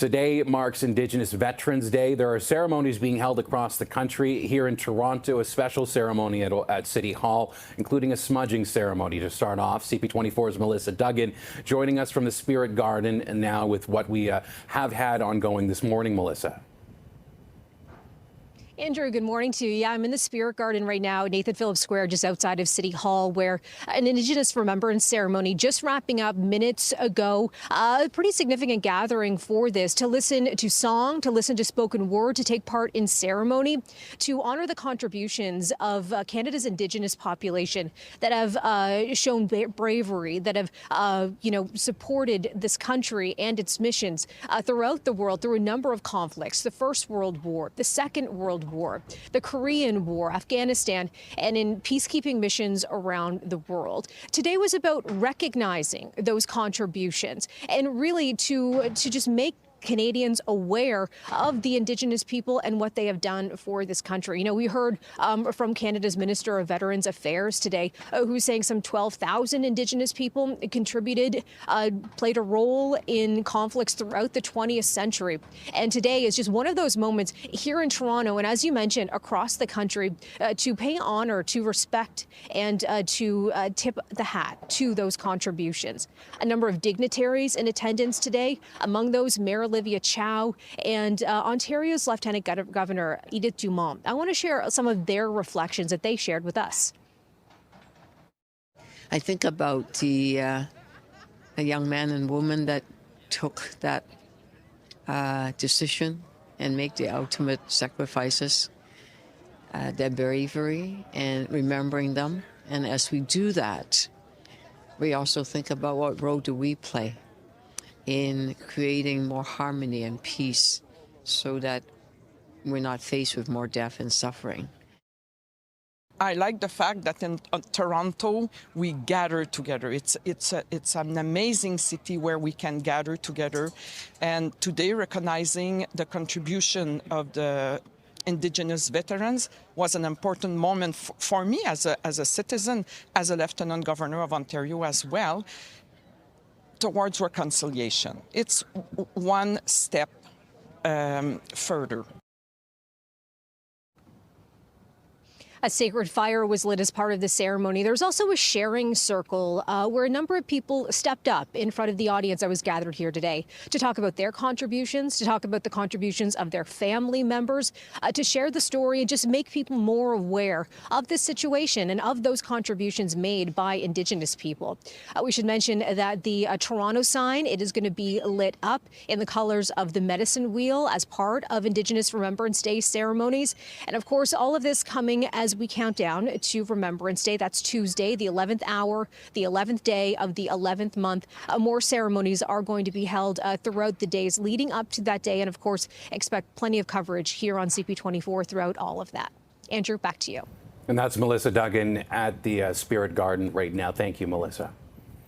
Today marks Indigenous Veterans Day. There are ceremonies being held across the country. Here in Toronto, a special ceremony at City Hall, including a smudging ceremony to start off. CP24's Melissa Duggan joining us from the Spirit Garden, and now with what we have had ongoing this morning, Melissa. Andrew, good morning to you. Yeah, I'm in the Spirit Garden right now, Nathan Phillips Square, just outside of City Hall, where an Indigenous Remembrance ceremony just wrapping up minutes ago. A pretty significant gathering for this, to listen to song, to listen to spoken word, to take part in ceremony, to honor the contributions of Canada's Indigenous population that have shown bravery, that have, supported this country and its missions throughout the world through a number of conflicts: the First World War, the Second World War, the Korean War, Afghanistan, and in peacekeeping missions around the world. Today was about recognizing those contributions and really to just make Canadians aware of the Indigenous people and what they have done for this country. You know, we heard from Canada's Minister of Veterans Affairs today, who's saying some 12,000 Indigenous people contributed, played a role in conflicts throughout the 20th century. And today is just one of those moments here in Toronto, and as you mentioned, across the country, to pay honor, to respect, and to tip the hat to those contributions. A number of dignitaries in attendance today, among those Mayor Olivia Chow and Ontario's Lieutenant Governor Edith Dumont. I want to share some of their reflections that they shared with us. I think about the young man and woman that took that decision and make the ultimate sacrifices, their bravery, and remembering them. And as we do that, we also think about what role do we play in creating more harmony and peace so that we're not faced with more death and suffering. I like the fact that in Toronto, we gather together. It's an amazing city where we can gather together. And today, recognizing the contribution of the Indigenous veterans was an important moment for me as a citizen, as a Lieutenant Governor of Ontario as well, towards reconciliation. It's one step further. A sacred fire was lit as part of the ceremony. There's also a sharing circle where a number of people stepped up in front of the audience that was gathered here today to talk about their contributions, to talk about the contributions of their family members, to share the story and just make people more aware of this situation and of those contributions made by Indigenous people. We should mention that the Toronto sign, it is going to be lit up in the colors of the medicine wheel as part of Indigenous Remembrance Day ceremonies. And of course, all of this coming as we count down to Remembrance Day. That's Tuesday, the 11th hour, the 11th day of the 11th month. More ceremonies are going to be held throughout the days leading up to that day. And of course, expect plenty of coverage here on CP24 throughout all of that. Andrew, back to you. And that's Melissa Duggan at the Spirit Garden right now. Thank you, Melissa.